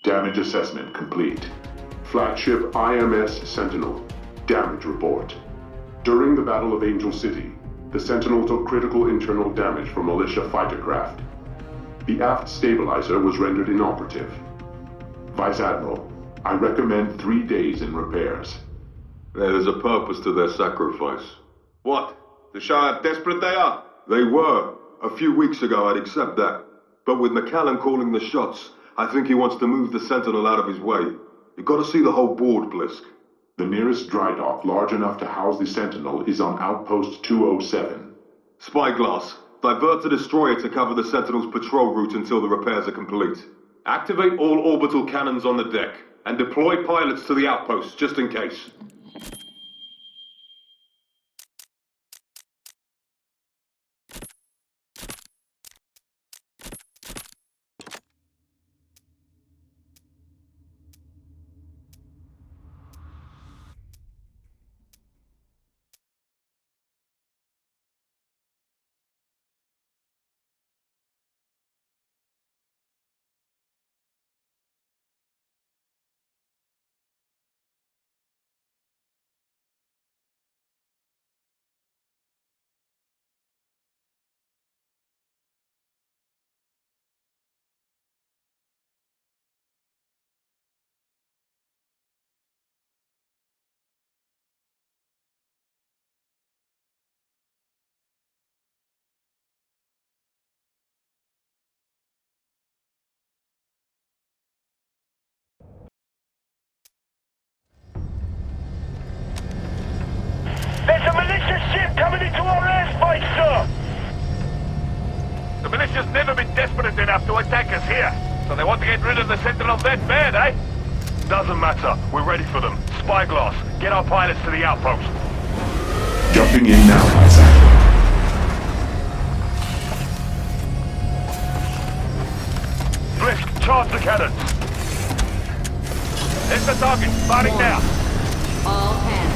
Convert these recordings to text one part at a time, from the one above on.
Damage assessment complete. Flagship IMS Sentinel. Damage report. During the Battle of Angel City, the Sentinel took critical internal damage from militia fighter craft. The aft stabilizer was rendered inoperative. Vice Admiral, I recommend 3 days in repairs. There's a purpose to their sacrifice. What? To show how desperate they are? They were. A few weeks ago, I'd accept that. But with McCallan calling the shots, I think he wants to move the Sentinel out of his way. You've got to see the whole board, Blisk. The nearest dry dock large enough to house the Sentinel is on Outpost 207. Spyglass. Divert the destroyer to cover the Sentinel's patrol route until the repairs are complete. Activate all orbital cannons on the deck, and deploy pilots to the outposts, just in case. There's a militia ship coming into our airspace, sir! The militia's never been desperate enough to attack us here, so they want to get rid of the Sentinel that bad, eh? Doesn't matter. We're ready for them. Spyglass, get our pilots to the outpost. Jumping in now, Vice Admiral. Blisk, charge the cannons. There's the target. Firing now. All hands.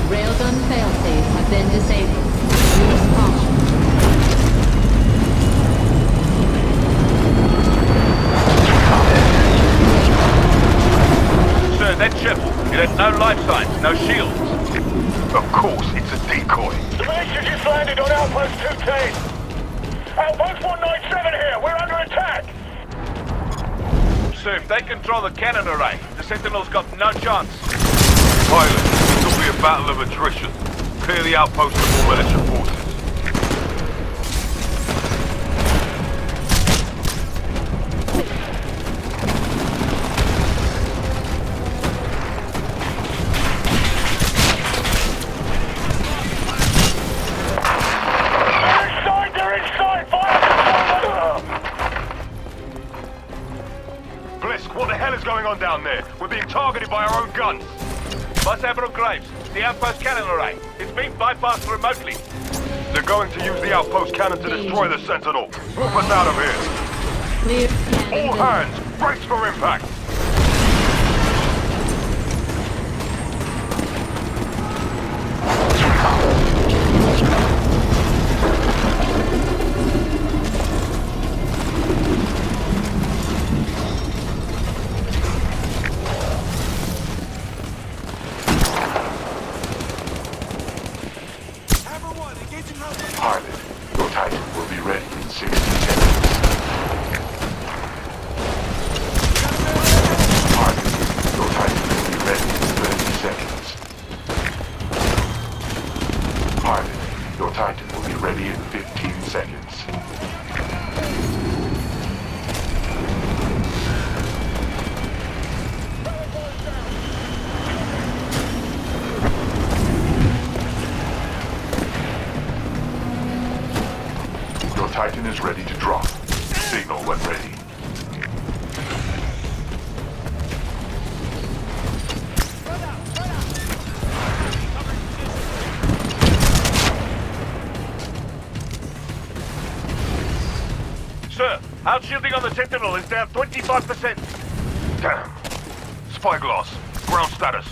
Railgun failsafes have been disabled. Use caution. Sir, that ship, it had no life signs, no shields. Of course, it's a decoy. The militia just landed on Outpost 210! Outpost 197 here! We're under attack! Sir, if they control the cannon array, the Sentinel's got no chance. Pilot, this will be a battle of attrition. Clear the outpost of all militia forces. They're inside! Fire! Blisk, what the hell is going on down there? We're being targeted by our own guns. Vice Admiral Graves, the outpost cannon array. It's being bypassed remotely. They're going to use the outpost cannon to destroy the Sentinel. Move us out of here. Clear cannon. All hands, brace for impact. Pilot, your Titan will be ready in 60 seconds. Pilot, your Titan will be ready in 30 seconds. Pilot, your Titan will be ready in 15 seconds. Your Titan is ready to drop. Signal when ready. Sir, outshielding on the Sentinel is down 25%. Damn. Spyglass, ground status.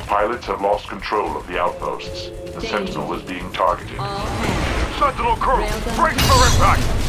Pilots have lost control of the outposts. The Sentinel is being targeted. All hands. Sentinel crew, Railgun brace for impact. initialized.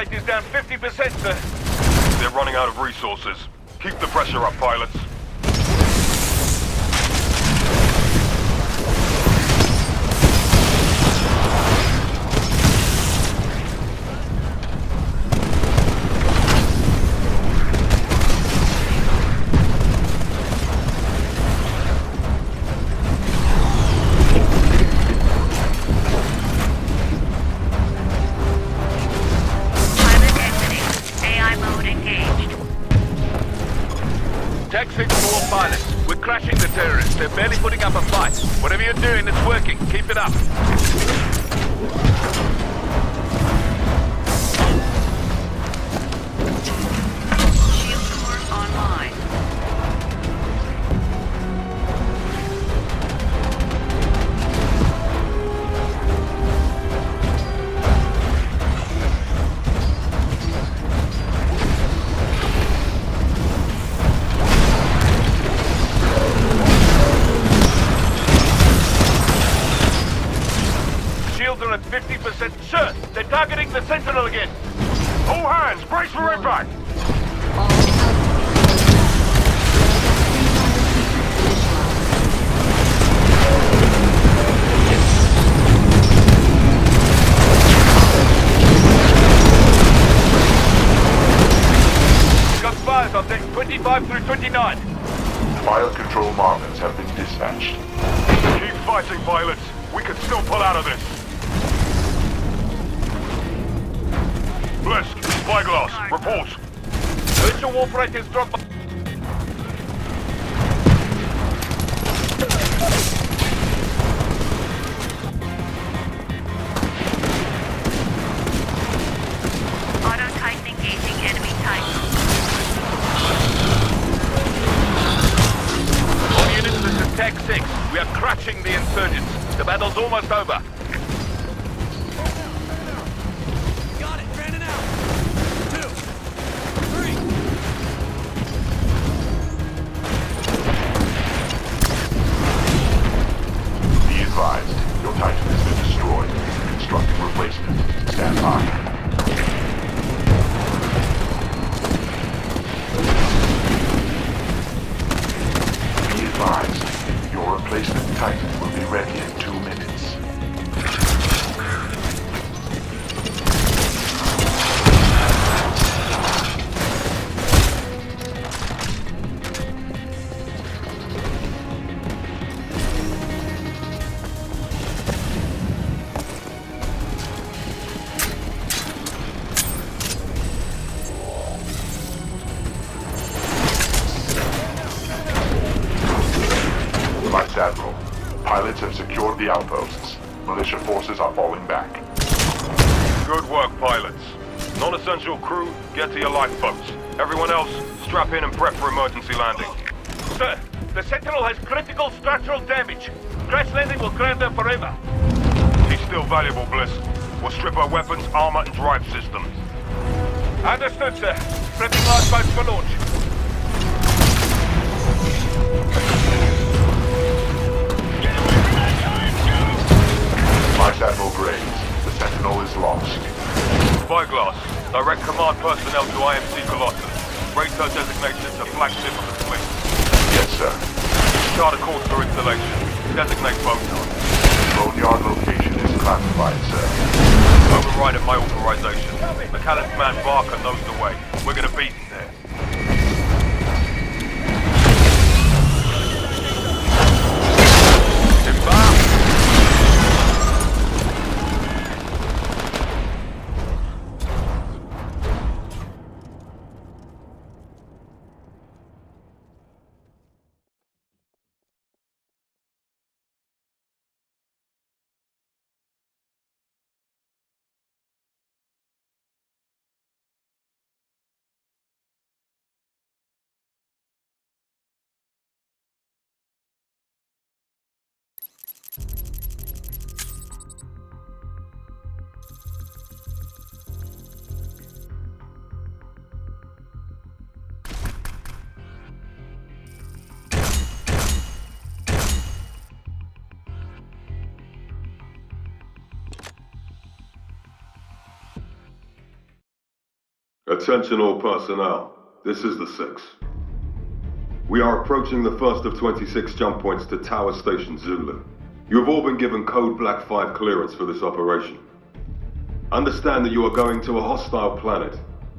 rate is down 50%, sir. They're running out of resources. Keep the pressure up, pilots. Tech 6 to all pilots. We're crashing the terrorists. They're barely putting up a fight. Whatever you're doing, it's working. Keep it up. Shield core online. Shields are at 50%. Sir, they're targeting the Sentinel again. All hands, brace for impact. All Got spies on decks 25 through 29. Fire control markers have been dispatched. Keep fighting, pilots. We can still pull out of this. Blessed, Spyglass, report. Virtual warp rate is dropped. Auto Titan engaging enemy Titan. All units, this is Tech 6. We are crushing the insurgents. The battle's almost over. Got it, fanning out. 2, 3. Be advised, your Titan has been destroyed. Constructing replacement. Stand by. Be advised, your replacement Titan will be ready in 2 minutes. Vice Admiral, pilots have secured the outposts. Militia forces are falling back. Good work, pilots. Non-essential crew, get to your lifeboats. Everyone else, strap in and prep for emergency landing. Sir, the Sentinel has critical structural damage. Crash landing will ground her forever. She's still valuable, Bliss. We'll strip her weapons, armor, and drive systems. Understood, sir. Prepping lifeboats for launch. Vice Admiral Graves, the Sentinel is lost. Spyglass, direct command personnel to IMC Colossus. Raise her designation to flagship of the fleet. Yes, sir. Chart a course for installation. Designate boat yard. Boneyard location is classified, sir. Overriding my authorization. McAllen's man Barker knows the way. We're gonna beat him there. Attention all personnel. This is the 6. We are approaching the first of 26 jump points to Tower Station Zulu. You have all been given Code Black 5 clearance for this operation. Understand that you are going to a hostile planet.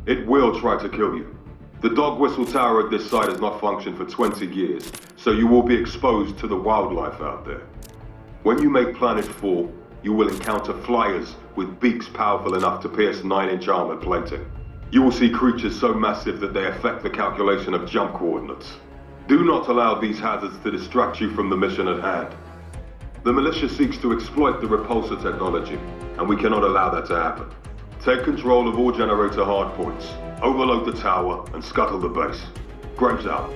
It will try to kill you. The dog whistle tower at this site has not functioned for 20 years, so you will be exposed to the wildlife out there. When you make Planet 4, you will encounter flyers with beaks powerful enough to pierce 9-inch armor plating. You will see creatures so massive that they affect the calculation of jump coordinates. Do not allow these hazards to distract you from the mission at hand. The militia seeks to exploit the repulsor technology, and we cannot allow that to happen. Take control of all generator hardpoints, overload the tower, and scuttle the base. Graves out.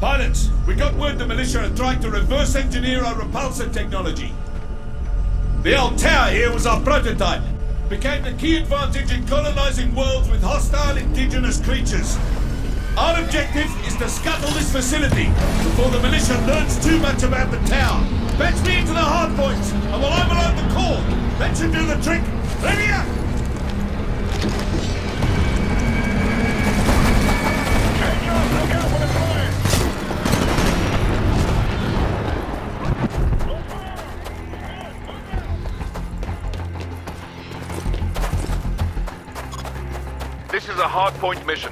Pilots, we got word the militia are trying to reverse engineer our repulsor technology. The old tower here was our prototype. Became the key advantage in colonizing worlds with hostile indigenous creatures. Our objective is to scuttle this facility before the militia learns too much about the tower. Patch me into the hardpoints and we'll overload the core. That should do the trick. Ready up! Look out for the fire! This is a hardpoint mission.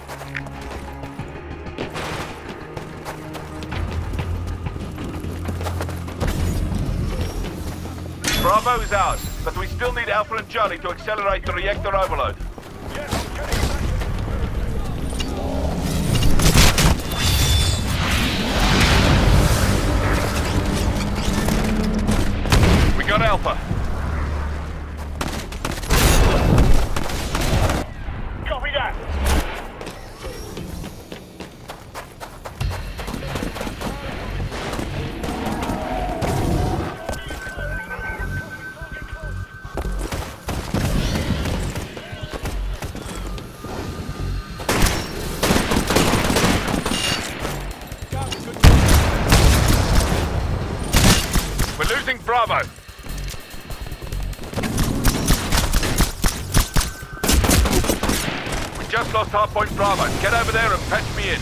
Bravo is ours, but we still need Alpha and Charlie to accelerate the reactor overload. We got Alpha. Copy that! We're losing Bravo. We just lost hardpoint Bravo. Get over there and patch me in.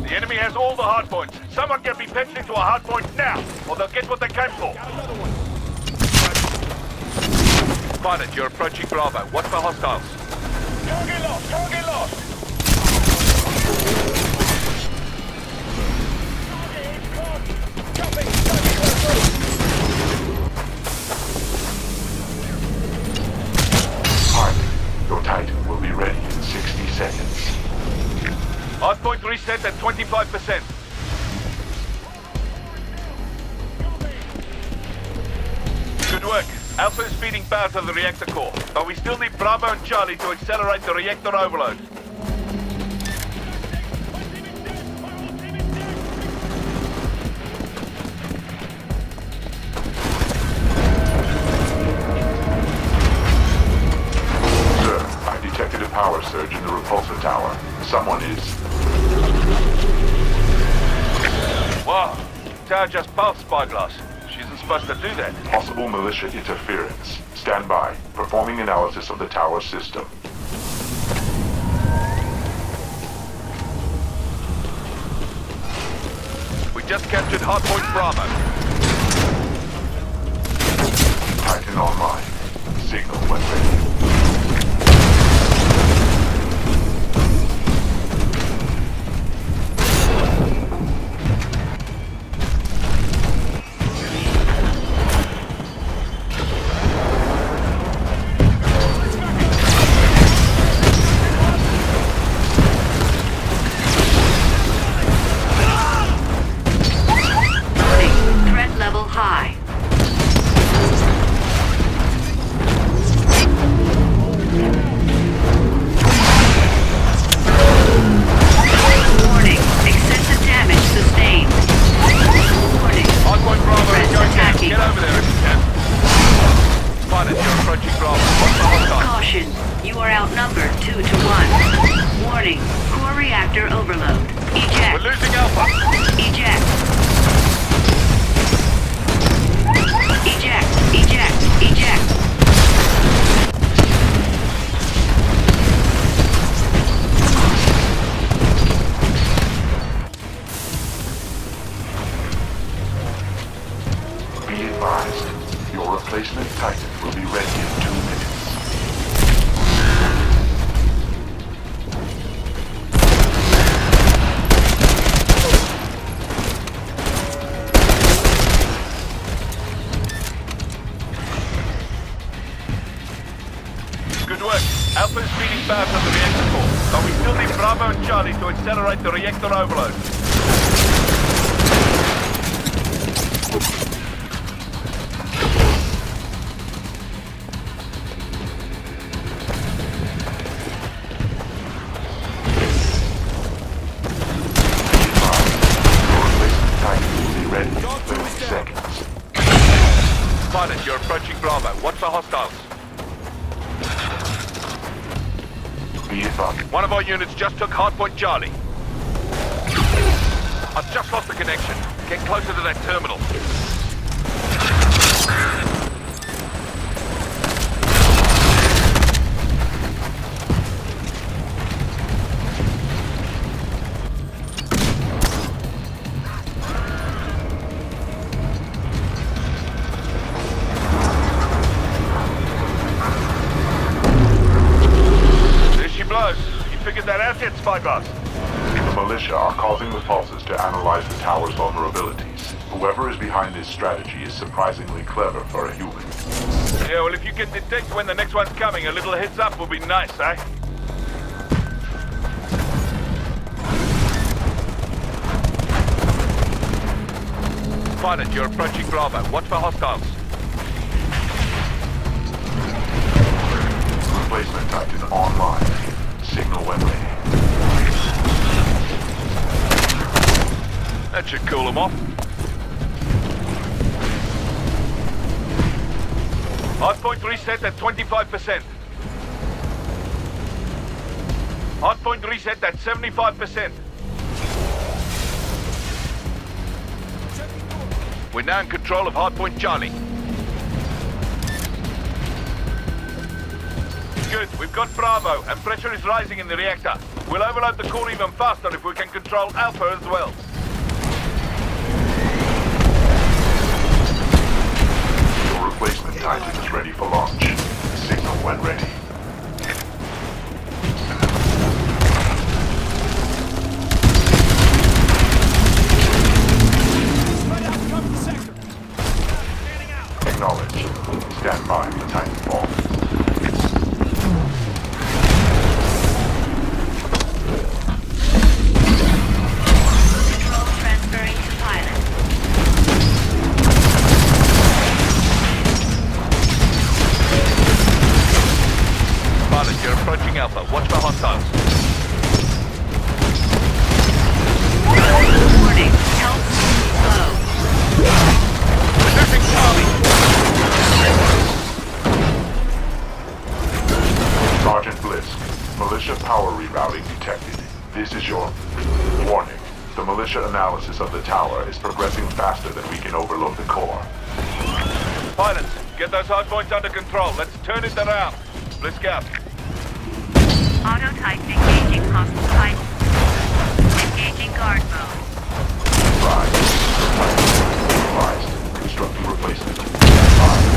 The enemy has all the hardpoints. Someone get me patched into a hardpoint now, or they'll get what they came for. Pilot, you're approaching Bravo. Watch for hostiles. Target lost! Target lost! Target is gone! Copy! Harley, your Titan will be ready in 60 seconds. Hardpoint reset at 25%. Good work. Alpha is feeding power to the reactor core, but we still need Bravo and Charlie to accelerate the reactor overload. Sir, I detected a power surge in the repulsor tower. Someone is... Wow. Tower just passed Spyglass. She's wasn't supposed to do that. Possible militia interference. Stand by. Performing analysis of the tower system. We just captured Hardpoint Bravo. Titan online. Signal when ready. Threat level high. Warning, excessive damage sustained. Warning, Hardpoint Bravo threat is going down. attacking. Get over there if you can. Pilot, you're approaching Bravo. What's the hostile? Caution, you are outnumbered 2 to 1. Warning, core reactor overload. Eject. We're losing Alpha. Eject. Eject. Eject. Eject. Be advised. Your replacement Titan will be ready in 2 minutes. Good work. Alpha's feeding fast on the reactor core, but we still need Bravo and Charlie to accelerate the reactor overload. Pilot, you're approaching Bravo. Watch the hostiles. Be advised. One of our units just took Hardpoint Charlie. I've just lost the connection. Get closer to that terminal. There she blows. You figured that out yet, Spyglass? The militia are causing the pulses to analyze the tower's vulnerabilities. Whoever is behind this strategy is surprisingly clever for a human. Yeah, well, if you can detect when the next one's coming, a little heads up will be nice, eh? Pilot, you're approaching Bravo. Watch for hostiles. Replacement Titan online. Signal when ready. That should cool them off. Hardpoint reset at 25%. Hardpoint reset at 75%. We're now in control of Hardpoint Charlie. Good, we've got Bravo, and pressure is rising in the reactor. We'll overload the core even faster if we can control Alpha as well. Your replacement Titan is ready for launch. Signal when ready. Acknowledged. Stand by for Titanfall. Control transferring to pilot. Pilot, you're approaching Alpha. Watch for hostiles. Warning, health low. Losing Charlie. Sergeant Blisk, militia power rerouting detected. This is your warning. The militia analysis of the tower is progressing faster than we can overload the core. Pilots, get those hard points under control. Let's turn it around. Blisk out. Auto type engaging hostile type. Engaging guard mode. Advised. Constructing replacement. Advised.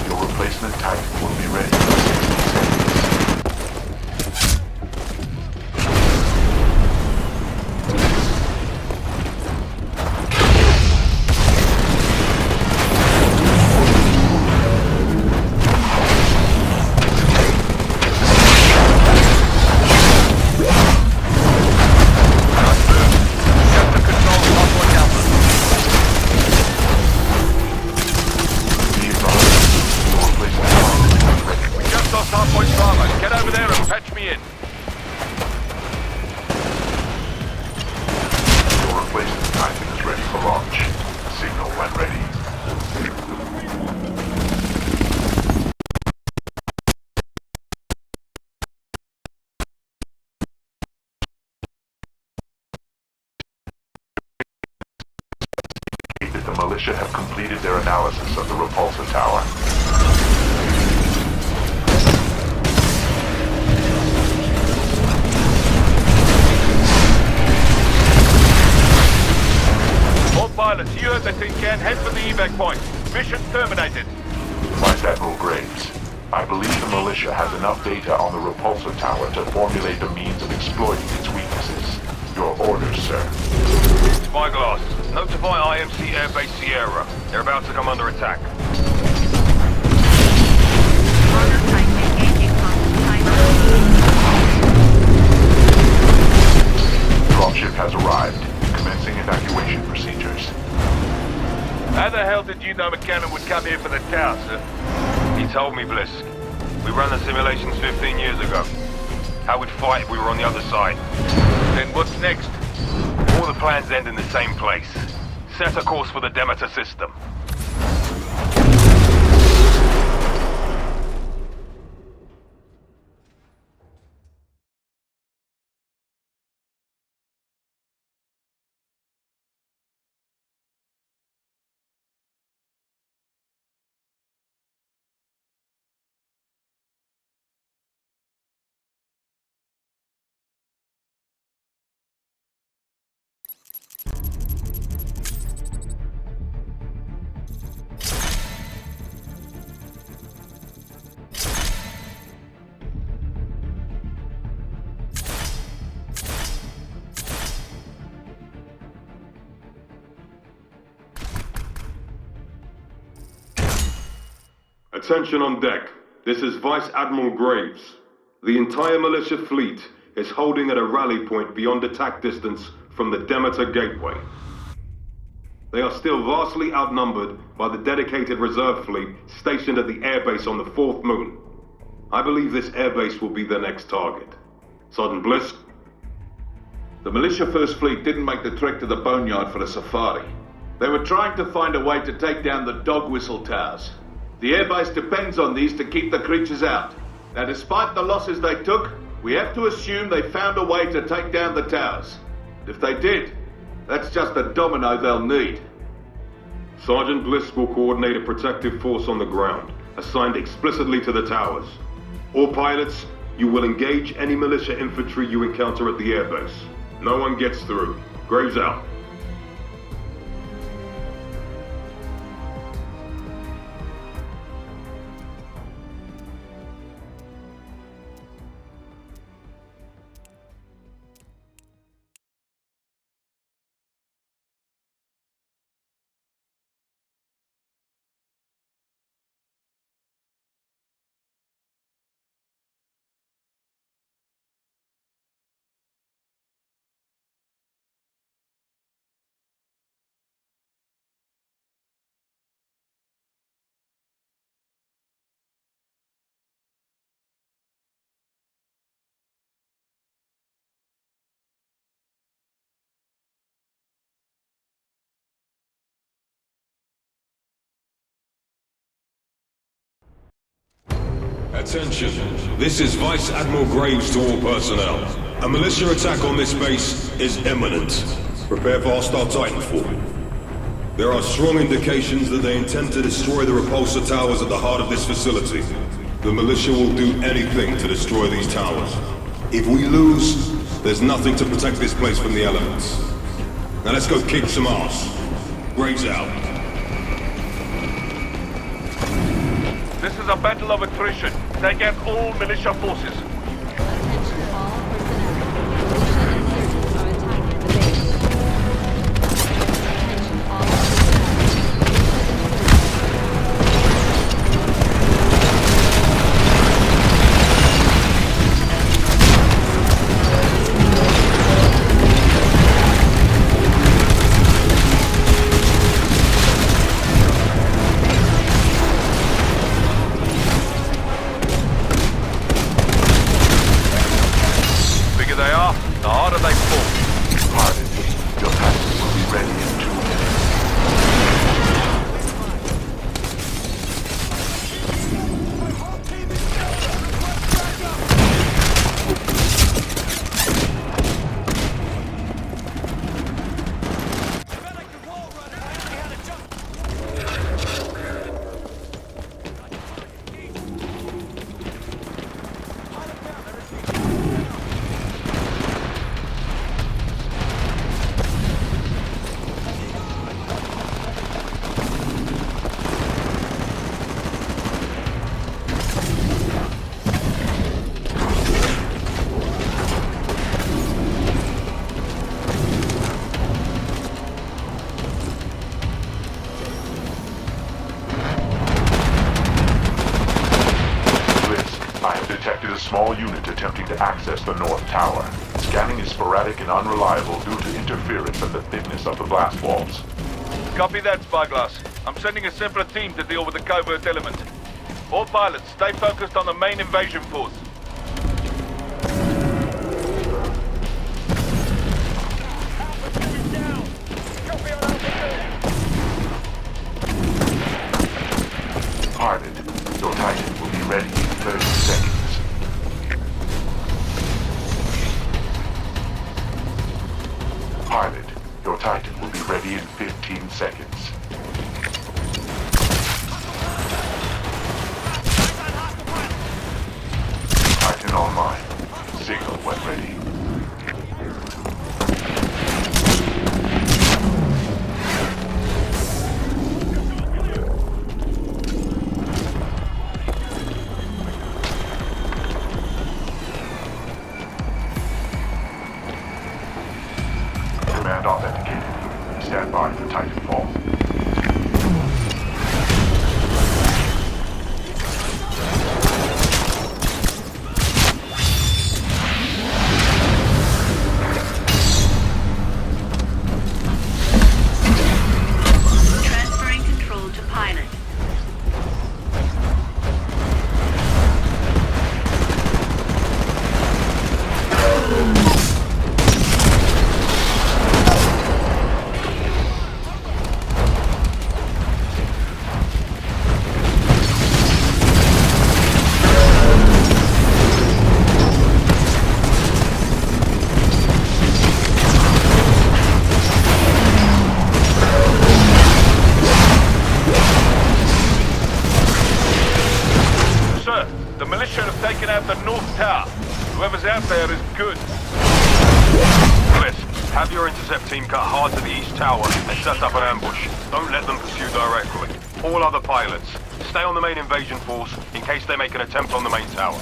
Your replacement Titan will be ready in 60 seconds. The militia have completed their analysis of the repulsor tower. All pilots, you heard the tin can. Head for the evac point. Mission terminated. Vice Admiral Graves, I believe the militia has enough data on the repulsor tower to formulate the means of exploiting its weaknesses. Your orders, sir. Spyglass, notify IMC Airbase Sierra. They're about to come under attack. Auto type engaging hostile type. Dropship has arrived. Commencing evacuation procedures. How the hell did you know McCannon would come here for the tower, sir? He told me, Blisk. We ran the simulations 15 years ago. How we'd fight if we were on the other side. Then what's next? All the plans end in the same place. Set a course for the Demeter system. Attention on deck. This is Vice Admiral Graves. The entire militia fleet is holding at a rally point beyond attack distance from the Demeter Gateway. They are still vastly outnumbered by the dedicated reserve fleet stationed at the airbase on the fourth moon. I believe this airbase will be their next target. Sergeant Blisk? The militia First Fleet didn't make the trek to the boneyard for the safari. They were trying to find a way to take down the dog whistle towers. The airbase depends on these to keep the creatures out. Now, despite the losses they took, we have to assume they found a way to take down the towers. If they did, that's just a domino they'll need. Sergeant Blisk will coordinate a protective force on the ground, assigned explicitly to the towers. All pilots, you will engage any militia infantry you encounter at the airbase. No one gets through. Graves out. Attention, this is Vice Admiral Graves to all personnel. A militia attack on this base is imminent. Prepare for hostile Titanfall. There are strong indications that they intend to destroy the repulsor towers at the heart of this facility. The militia will do anything to destroy these towers. If we lose, there's nothing to protect this place from the elements. Now let's go kick some ass. Graves out. This is a battle of attrition. Take out all militia forces. Attention all personnel. Militia insurgents are attacking the base. Attention all the harder they fall. Pardon me. Your passengers will be ready in 2 minutes. A small unit attempting to access the North Tower. Scanning is sporadic and unreliable due to interference and the thickness of the blast walls. Copy that, Spyglass. I'm sending a separate team to deal with the covert element. All pilots, stay focused on the main invasion force. Parted. Your Titan will be ready in 30 seconds. Pilot, your Titan will be ready in 15 seconds. Titan online. Signal when ready. Command authenticated. Stand by for Titanfall. Transferring control to pilot. Sir, the militia have taken out the North Tower. Whoever's out there is good. Bliss, have your intercept team cut hard to the East Tower and set up an ambush. Don't let them pursue directly. All other pilots, stay on the main invasion force in case they make an attempt on the main tower.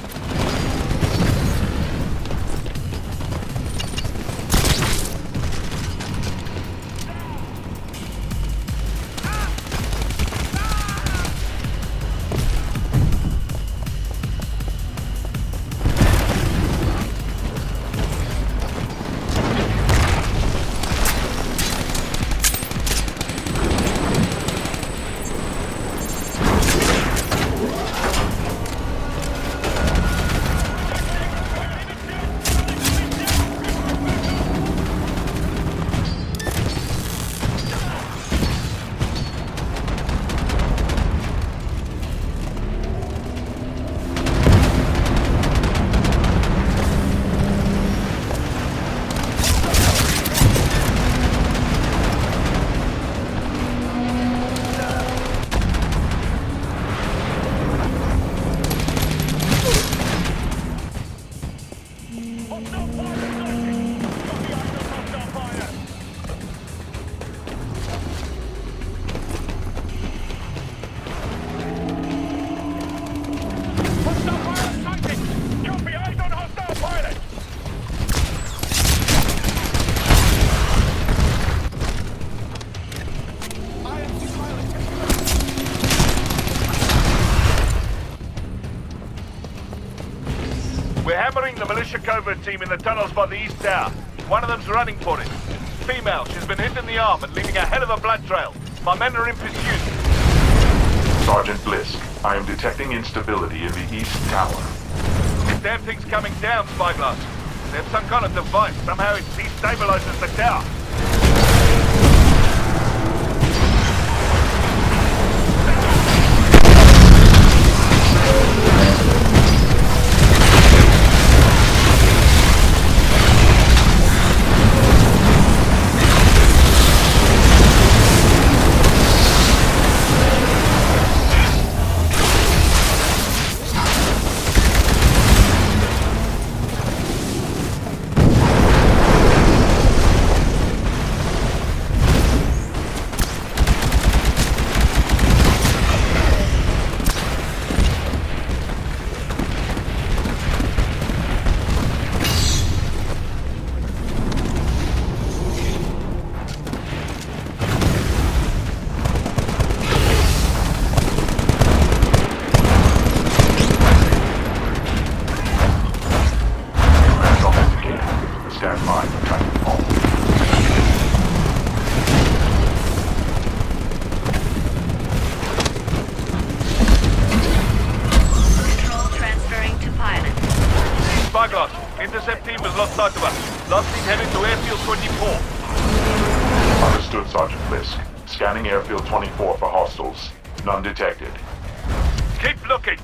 We're hammering the militia covert team in the tunnels by the east tower. One of them's running for it. Female, she's been hit in the arm and leaving a hell of a blood trail. My men are in pursuit. Sergeant Blisk, I am detecting instability in the east tower. This damn thing's coming down, Spyglass. There's some kind of device. Somehow it destabilizes the tower. Stand by for Titanfall. Control transferring to pilot. Spyglass, intercept team has lost sight of us. Last team headed to airfield 24. Understood, Sergeant Blisk. Scanning airfield 24 for hostiles. None detected. Keep looking.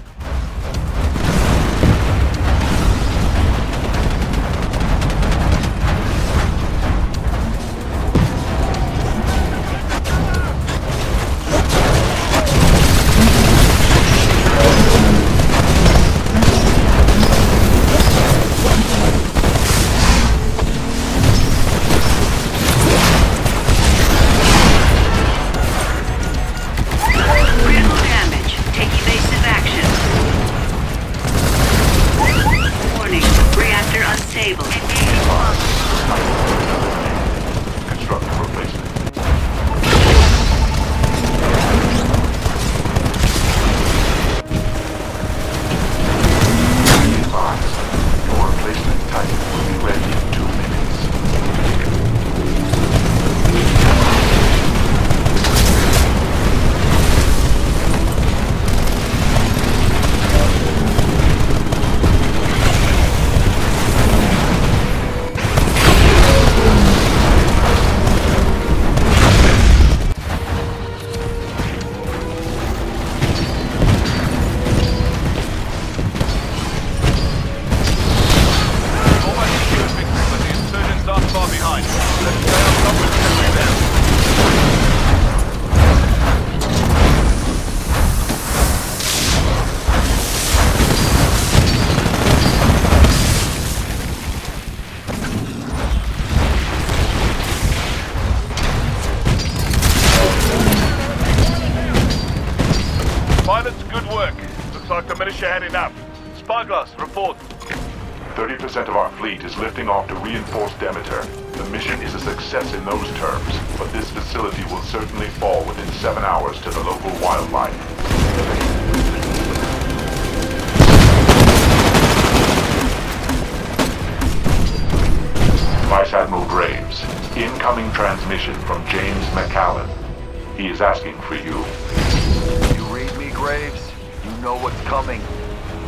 Critical damage. Take evasive action. Warning. Reactor unstable. Constructive replacement. Advise. Your replacement Titan will be ready in 2 minutes. Almost secure victory, but the insurgents aren't far behind. Let's stay on top and take them down. Pilots, good work. Looks like the militia had enough. Spyglass, report. 30% of our fleet is lifting off to reinforce Demeter. The mission is a success in those terms, but this facility will certainly fall within 7 hours to the local wildlife. Vice Admiral Graves, incoming transmission from James McCallan. He is asking for you. You read me, Graves? You know what's coming.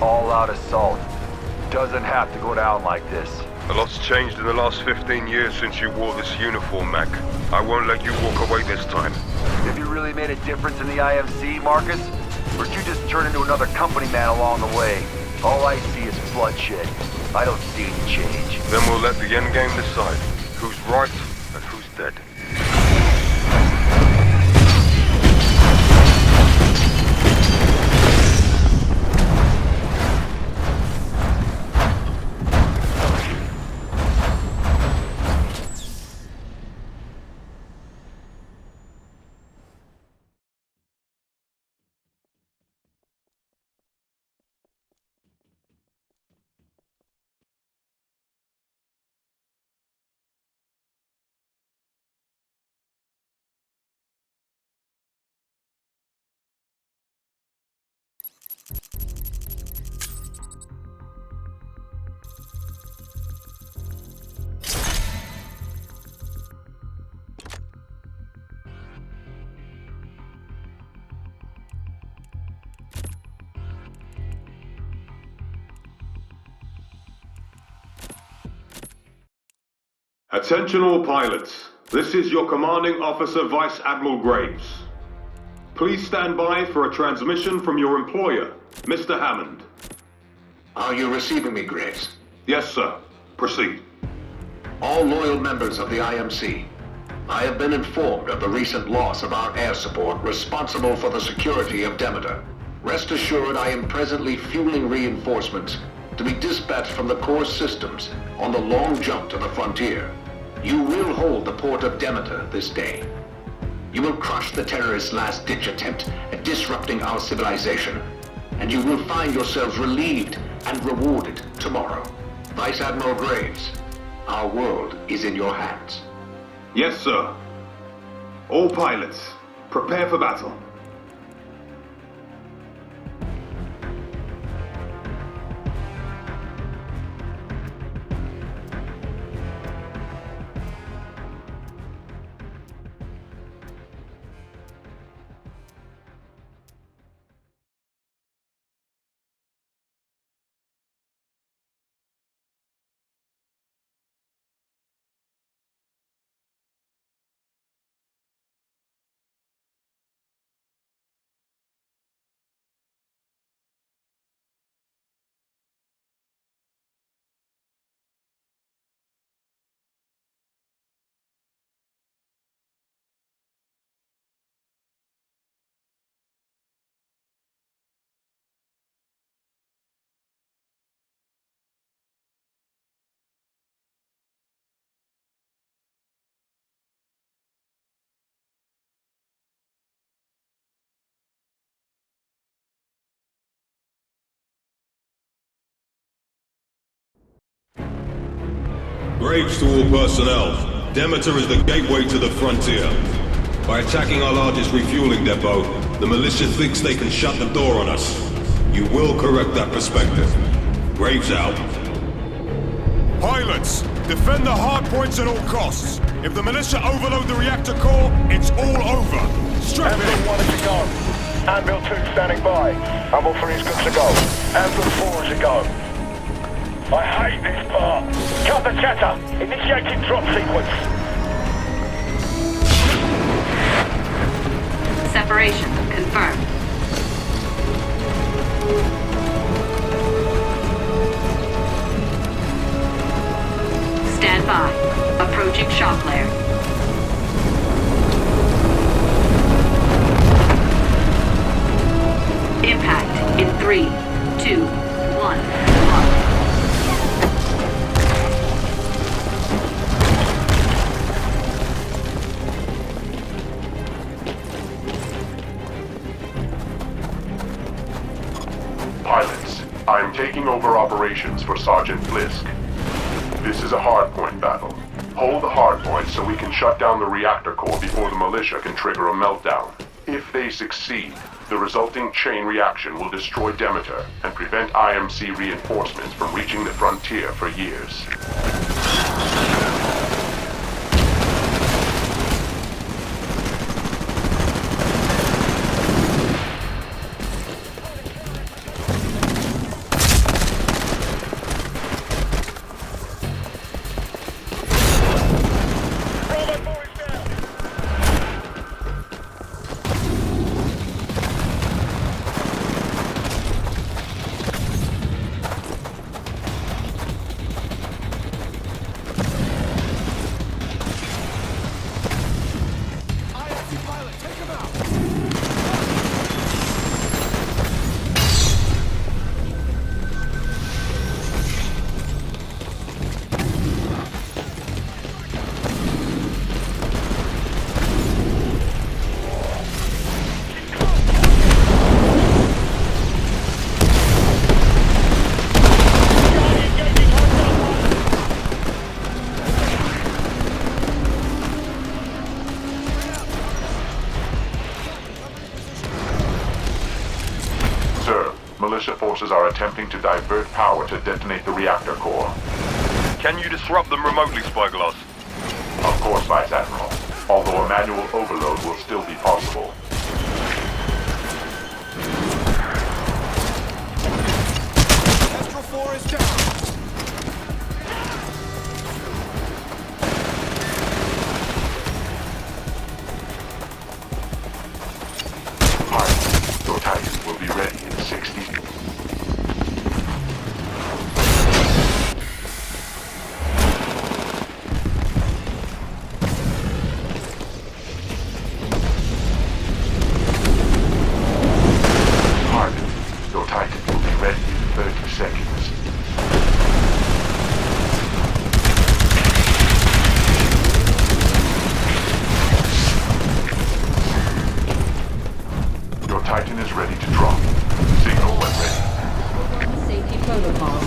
All-out assault. Doesn't have to go down like this. A lot's changed in the last 15 years since you wore this uniform, Mac. I won't let you walk away this time. Have you really made a difference in the IMC, Marcus? Or did you just turn into another company man along the way? All I see is bloodshed. I don't see any change. Then we'll let the endgame decide who's right and who's dead. Attention all pilots. This is your commanding officer, Vice Admiral Graves. Please stand by for a transmission from your employer, Mr. Hammond. Are you receiving me, Graves? Yes, sir. Proceed. All loyal members of the IMC, I have been informed of the recent loss of our air support responsible for the security of Demeter. Rest assured I am presently fueling reinforcements to be dispatched from the core systems on the long jump to the frontier. You will hold the port of Demeter this day. You will crush the terrorists' last-ditch attempt at disrupting our civilization, and you will find yourselves relieved and rewarded tomorrow. Vice Admiral Graves, our world is in your hands. Yes, sir. All pilots, prepare for battle. Graves to all personnel. Demeter is the gateway to the frontier. By attacking our largest refueling depot, the militia thinks they can shut the door on us. You will correct that perspective. Graves out. Pilots, defend the hard points at all costs. If the militia overload the reactor core, it's all over. Strap in. Anvil 1 is to go. Anvil 2 standing by. Anvil 3 is good to go. Anvil 4 is to go. I hate this part. Cut the chatter. Initiating drop sequence. Separation confirmed. Stand by. Approaching shock layer. Impact in 3, 2, 1. Pilots, I am taking over operations for Sergeant Blisk. This is a hardpoint battle. Hold the hardpoint so we can shut down the reactor core before the militia can trigger a meltdown. If they succeed, the resulting chain reaction will destroy Demeter and prevent IMC reinforcements from reaching the frontier for years. Militia forces are attempting to divert power to detonate the reactor core. Can you disrupt them remotely, Spyglass? Of course, Vice Admiral. Although a manual overload will still be possible. Astral 4 is down.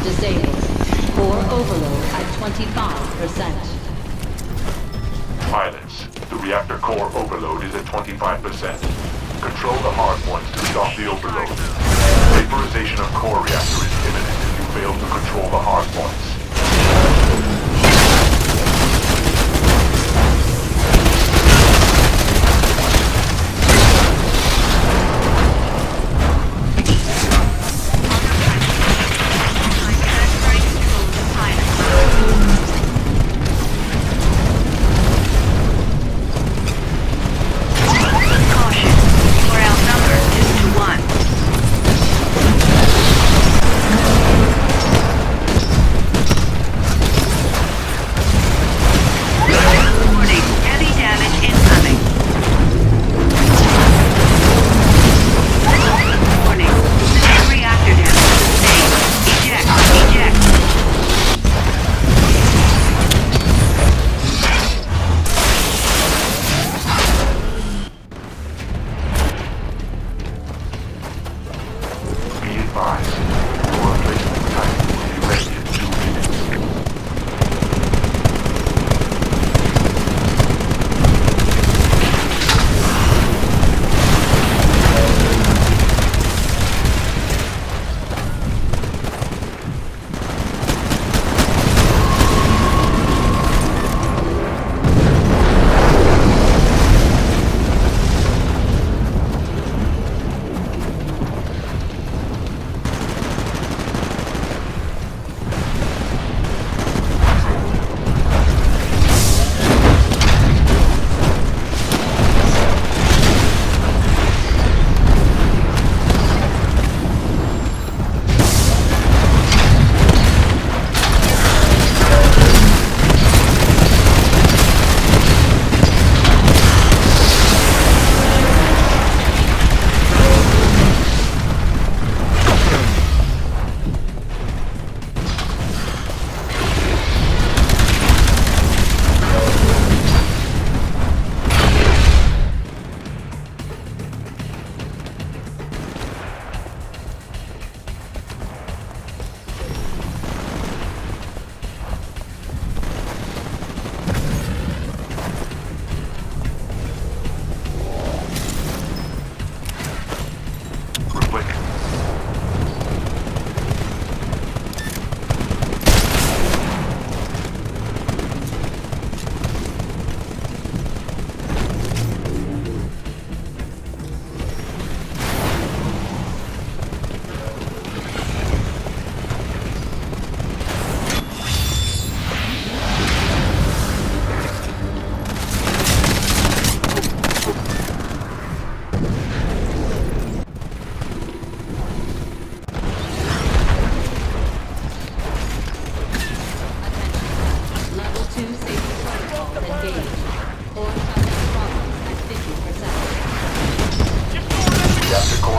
disabled. Core overload at 25%. Pilots, the reactor core overload is at 25%. Control the hardpoints to stop the overload. Vaporization of core reactor is imminent if you fail to control the hardpoints.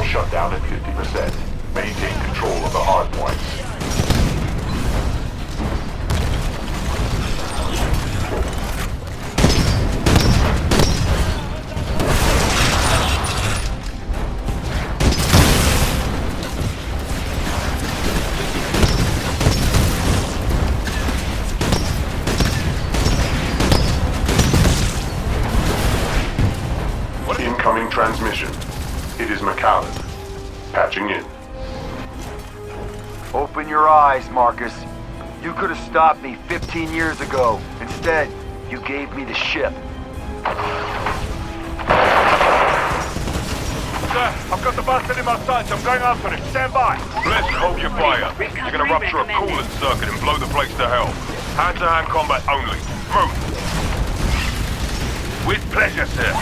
Shut down at 50%. Maintain control of the hard points. Incoming transmission. It is McAllen. Patching in. Open your eyes, Marcus. You could have stopped me 15 years ago. Instead, you gave me the ship. Sir, I've got the bastard in my sights. I'm going after him. Stand by. Bless, hold your fire. You're gonna rupture a coolant circuit and blow the place to hell. Hand-to-hand combat only. Move. With pleasure, sir.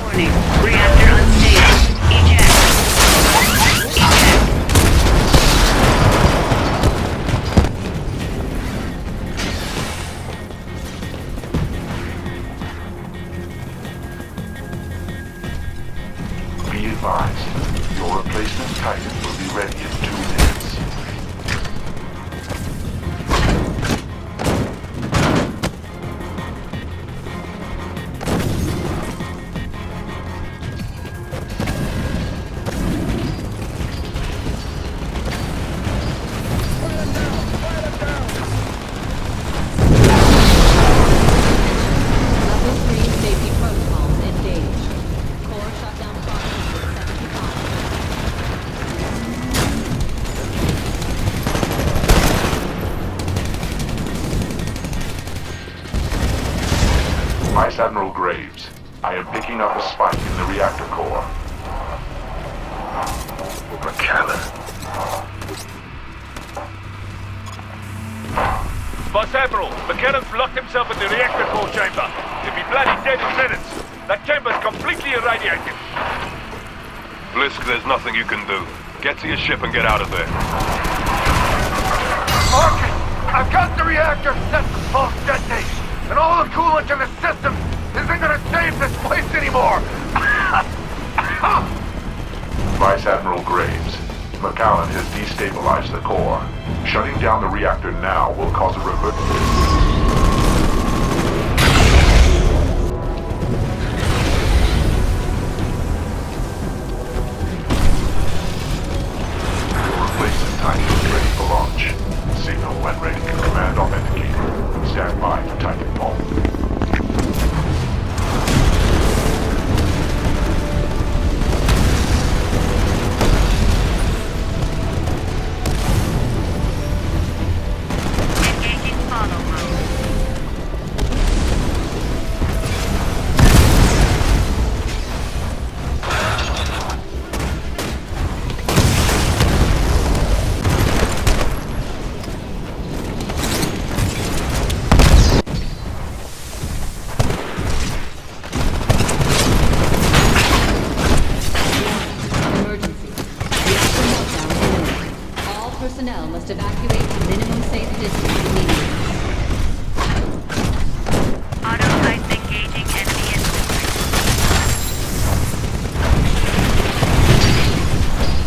Warning. Reactor unstable. Eject. Be advised, your replacement Titan will be ready in 2 minutes. Vice Admiral Graves, I am picking up a spike in the reactor core. McCallan. Vice Admiral, McCallan's locked himself in the reactor core chamber. He'll be bloody dead in minutes. That chamber's completely irradiated. Blisk, there's nothing you can do. Get to your ship and get out of there. Marcus, I've got the reactor set to pulse detonate, and all the coolant in the system isn't gonna save this place anymore. Vice Admiral Graves, McCallan has destabilized the core. Shutting down the reactor now will cause a replacement time is ready for launch. Signal when ready. Command authenticated. Stand by for Titanfall. Personnel must evacuate to minimum safe distance immediately. Auto sights engaging enemy infantry.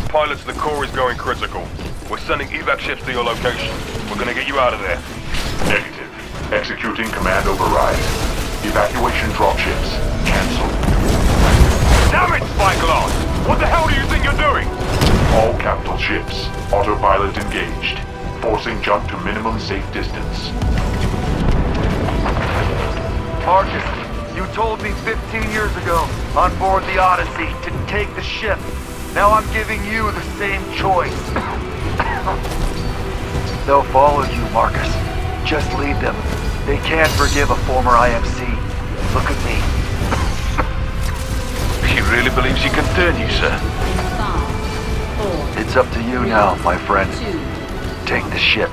Pilots, the core is going critical. We're sending evac ships to your location. We're gonna get you out of there. Negative. Executing command override. Evacuation dropships cancelled. Damn it, Spyglass! What the hell do you think you're doing? All capital ships, autopilot engaged. Forcing jump to minimum safe distance. Marcus, you told me 15 years ago on board the Odyssey to take the ship. Now I'm giving you the same choice. They'll follow you, Marcus. Just lead them. They can't forgive a former IMC. Look at me. He really believes he can turn you, sir. 5, 4, It's up to you now, my friend. 2. Take the ship.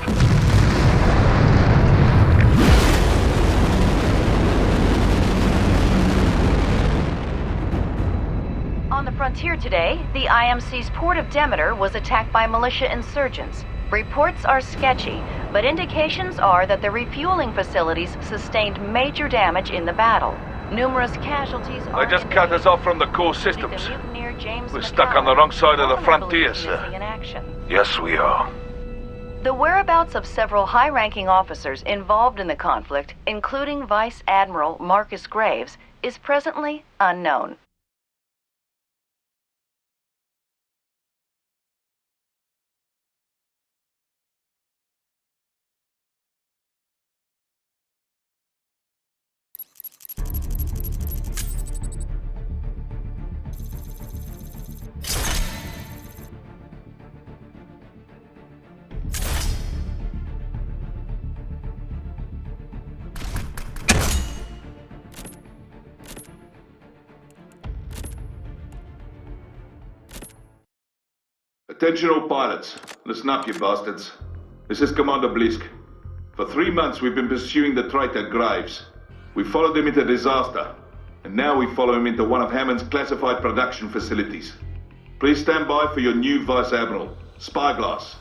On the frontier today, the IMC's port of Demeter was attacked by militia insurgents. Reports are sketchy, but indications are that the refueling facilities sustained major damage in the battle. Numerous casualties are... They just cut us off from the core systems. We're stuck on the wrong side of the frontier, sir. Yes, we are. The whereabouts of several high-ranking officers involved in the conflict, including Vice Admiral Marcus Graves, is presently unknown. Attention all pilots. Listen up, you bastards. This is Commander Blisk. For 3 months we've been pursuing the traitor Graves. We followed him into disaster, and now we follow him into one of Hammond's classified production facilities. Please stand by for your new Vice Admiral, Spyglass.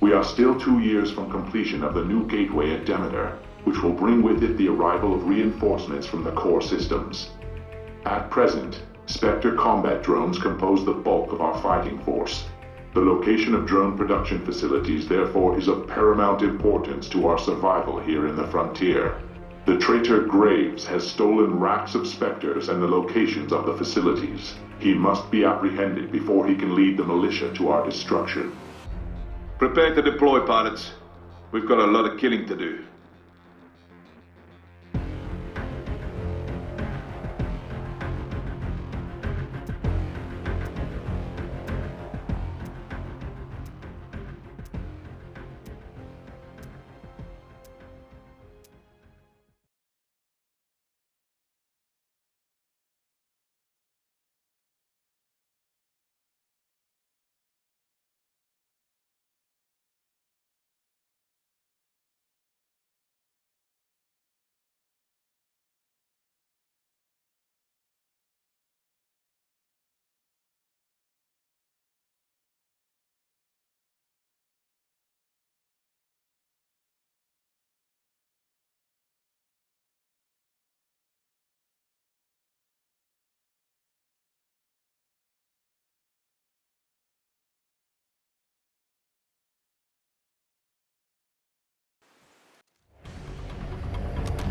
We are still 2 years from completion of the new gateway at Demeter, which will bring with it the arrival of reinforcements from the core systems. At present, Spectre combat drones compose the bulk of our fighting force. The location of drone production facilities, therefore, is of paramount importance to our survival here in the frontier. The traitor Graves has stolen racks of Spectres and the locations of the facilities. He must be apprehended before he can lead the militia to our destruction. Prepare to deploy, pilots. We've got a lot of killing to do.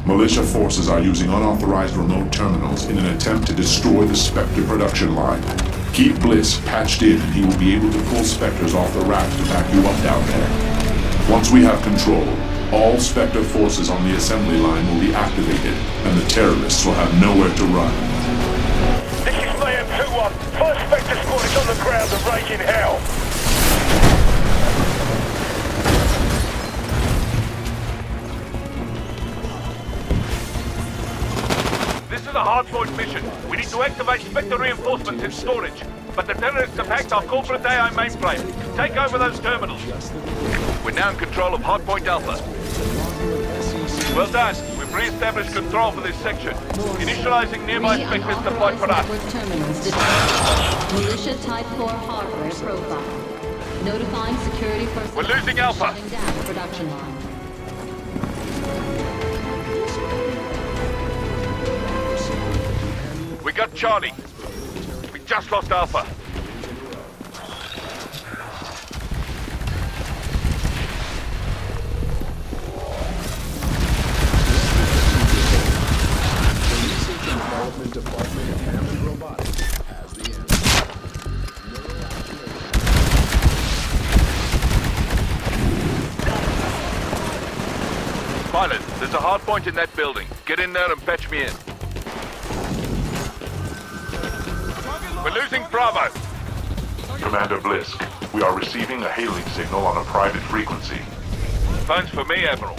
Militia forces are using unauthorized remote terminals in an attempt to destroy the Spectre production line. Keep Bliss patched in and he will be able to pull Spectres off the rack to back you up down there. Once we have control, all Spectre forces on the assembly line will be activated, and the terrorists will have nowhere to run. This is Mayhem 2-1. First Spectre squad is on the ground and raging hell. This is a hardpoint mission. We need to activate Spectre reinforcements in storage. But the terrorists have hacked our corporate AI mainframe. Take over those terminals. We're now in control of Hardpoint Alpha. Well done. We've re-established control for this section. Initializing nearby Spectres to fight for us. Terminals detected. Militia Type 4 hardware profile. Notifying security personnel. We're losing Alpha. Shutting down the production line. We got Charlie. We just lost Alpha. Pilot, there's a hard point in that building. Get in there and patch me in. We're losing Bravo. Commander Blisk, we are receiving a hailing signal on a private frequency. Phone's for me, Admiral.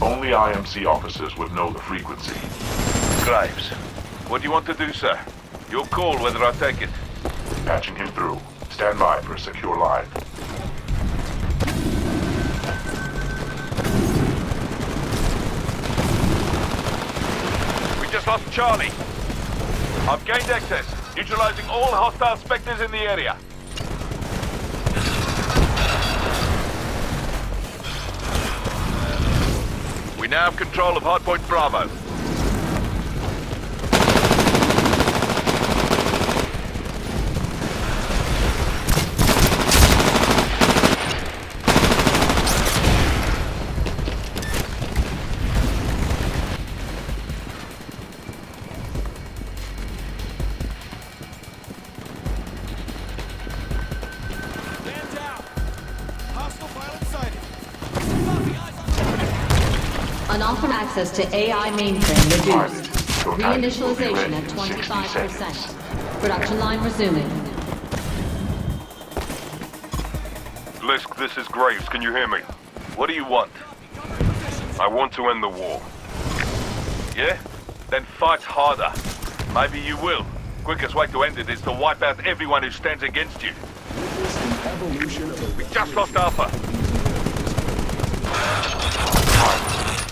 Only IMC officers would know the frequency. Graves, what do you want to do, sir? Your call whether I take it. Patching him through. Stand by for a secure line. We just lost Charlie. I've gained access, neutralizing all hostile Spectres in the area. We now have control of Hardpoint Bravo. Unauthorized access to AI mainframe reduced. Reinitialization at 25%. Production line resuming. Blisk, this is Graves. Can you hear me? What do you want? I want to end the war. Yeah? Then fight harder. Maybe you will. Quickest way to end it is to wipe out everyone who stands against you. We just lost Alpha.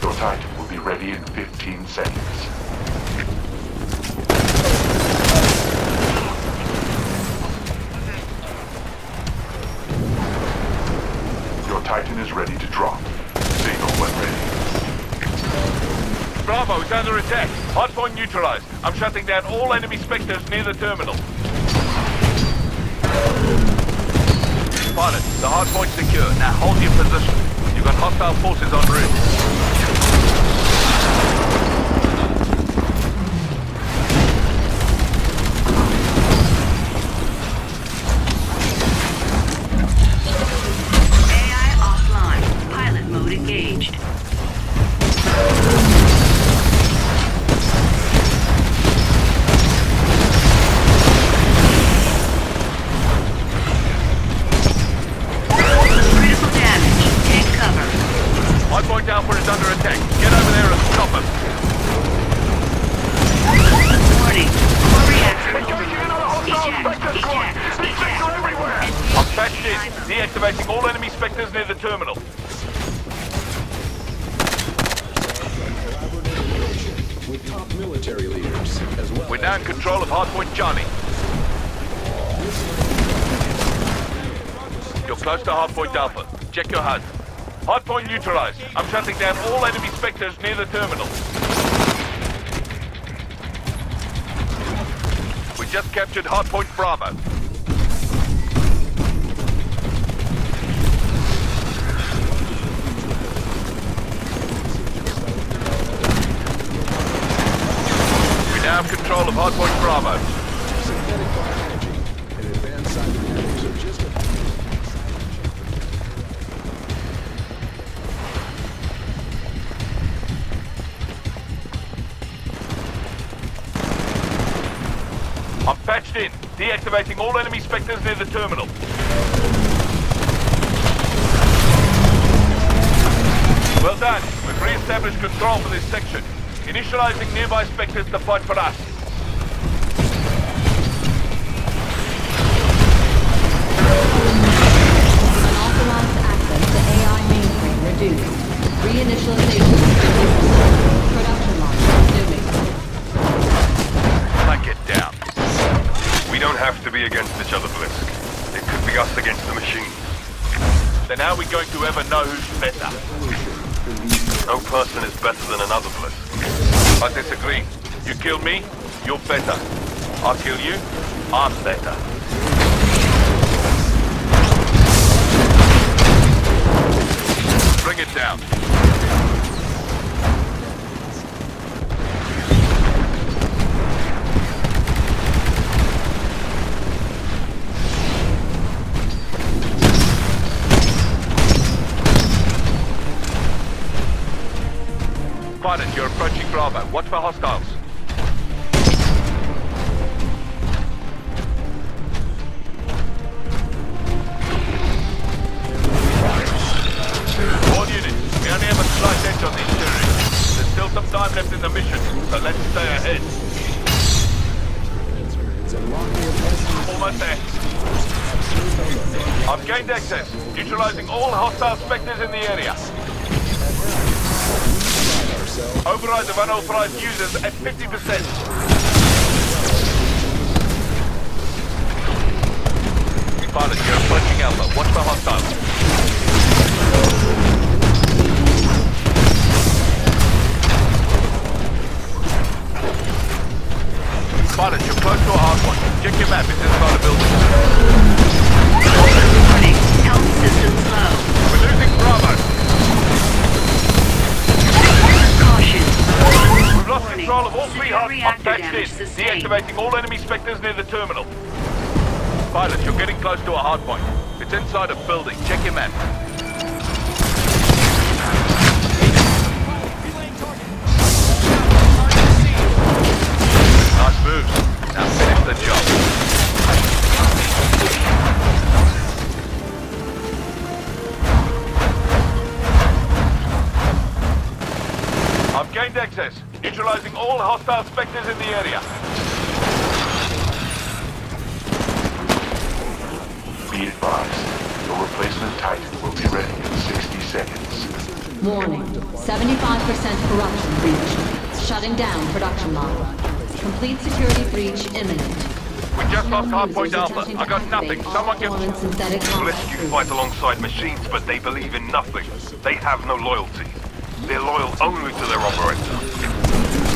Your Titan will be ready in 15 seconds. Your Titan is ready to drop. Signal when ready. Bravo is under attack. Hardpoint neutralized. I'm shutting down all enemy Spectres near the terminal. Pilot, the hardpoint's secure. Now hold your position. You've got hostile forces en route. Engaged. Critical damage. Take cover. Hardpoint Alpha is under attack. Get over there and stop him. Warning. Core reactor eject. I'm patched in. Deactivating all enemy Spectres near the terminal. With top military leaders as well. We're now in control of Hardpoint Charlie. You're close to Hardpoint Alpha. Check your HUD. Hardpoint neutralized. I'm shutting down all enemy Spectres near the terminal. We just captured Hardpoint Bravo. Bravo. Synthetic bioenergy and advanced cybernetics are just a... I'm patched in. Deactivating all enemy specters near the terminal. Well done. We've re-established control for this section. Initializing nearby specters to fight for us. Unauthorized access to AI mainframe reduced. Reinitialization reduced. Production line resuming. Plank it down. We don't have to be against each other, Blisk. It could be us against the machines. Then how are we going to ever know who's better? No person is better than another, Blisk. I disagree. You kill me, you're better. I'll kill you, I'm better. Bring it down. Pilot, you're approaching Bravo. Watch for hostiles. All units, we only have a slight edge on these turrets. There's still some time left in the mission, so let's stay ahead. Almost there. I've gained access, neutralizing all hostile specters in the area. Override of unauthorized users at 50%. Pilot, you're approaching Alpha. Watch for hostiles. Pilot, you're close to a hard point. Check your map. It's inside a building. Warning. Health systems low. We're losing Bravo. We've lost control of all three hostiles. I'm patched in. Deactivating all enemy specters near the terminal. Pilot, you're getting close to a hard point. It's inside a building. Check your map. Nice moves. Now finish the job. I've gained access, neutralizing all hostile specters in the area. Be advised, your replacement Titan will be ready in 60 seconds. Warning. 75% corruption breach. Shutting down production line. Complete security breach imminent. We just lost Hardpoint Alpha. I got nothing. Someone get... Synthetic Blisk, you fight alongside machines, but they believe in nothing. They have no loyalty. They're loyal only to their operator.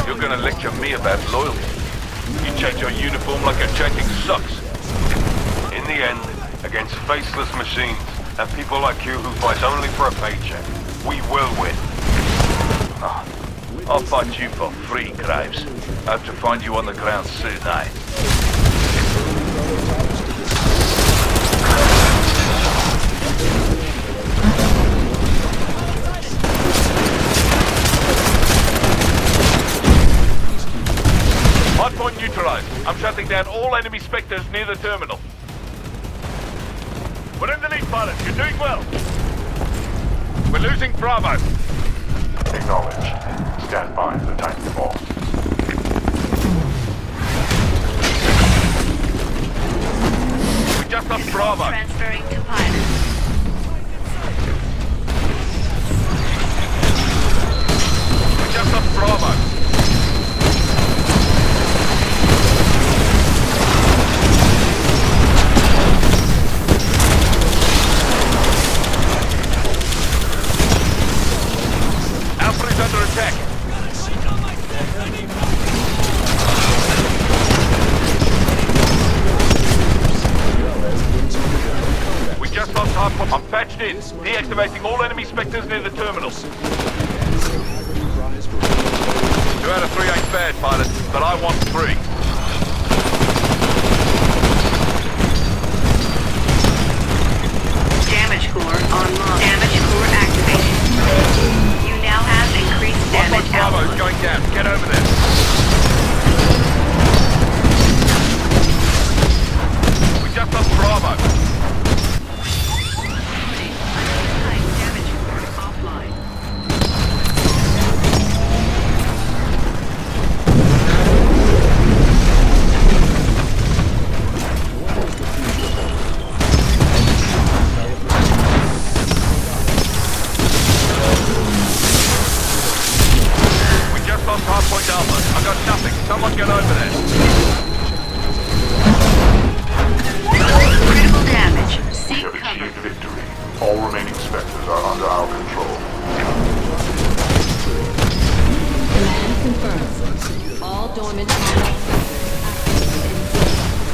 You're gonna lecture me about loyalty. You change your uniform like you're changing socks. In the end, against faceless machines and people like you who fight only for a paycheck, we will win. I'll fight you for free, Graves. I have to find you on the ground soon, eh? Hardpoint neutralized. I'm shutting down all enemy specters near the terminal. We're in the lead, pilot. You're doing well. We're losing Bravo. Acknowledge. Stand by for Titanfall. We just lost Bravo. Transferring to pilot. We just lost Bravo. Alpha is under attack. We just lost hardpoint. I'm patched in. Deactivating all enemy specters near the terminal. 2 out of 3 ain't bad, pilot, but I want 3. online. Damage core activated. You now have increased damage Bravo is output. going down. Get over there. We just lost Bravo. Damage core offline. We just lost Hardpoint Alpha. I got nothing. Someone get over there. Critical damage. We Seek have cover. achieved victory. All remaining Spectres are under our control. Command confirmed. All dormant combat structures activated.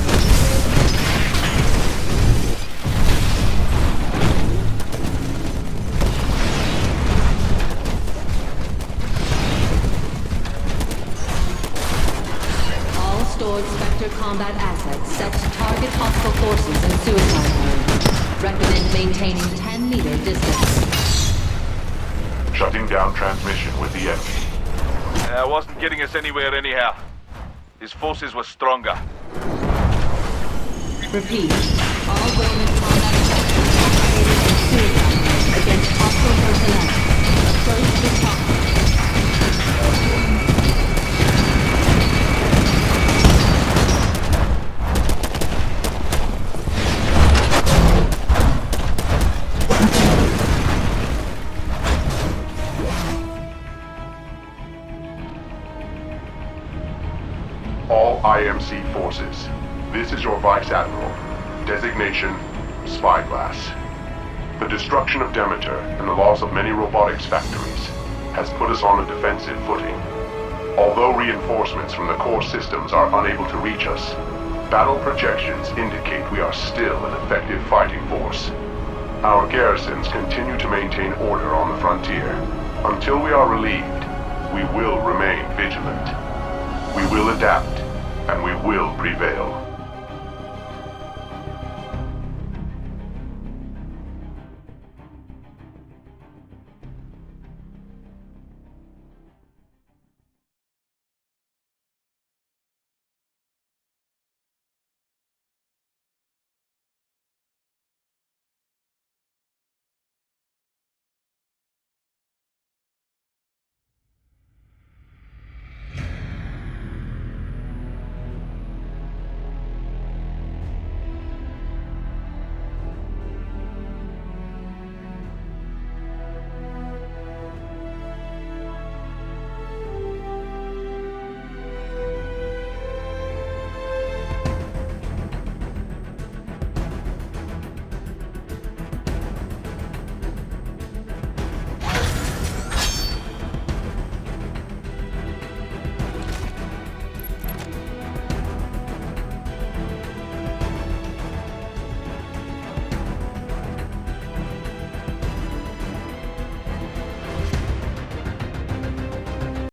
All stored Spectre combat assets set to target hostile forces in suicide mode. Recommend maintaining 10-meter distance. Shutting down transmission with the enemy. Wasn't getting us anywhere anyhow. His forces were stronger. Repeat. All dormant combat structures activated in suicide mode against hostile personnel. Approach the top. All IMC forces. This is your Vice Admiral. Designation, Spyglass. The destruction of Demeter and the loss of many robotics factories has put us on a defensive footing. Although reinforcements from the core systems are unable to reach us, battle projections indicate we are still an effective fighting force. Our garrisons continue to maintain order on the frontier. Until we are relieved, we will remain vigilant. We will adapt, and we will prevail.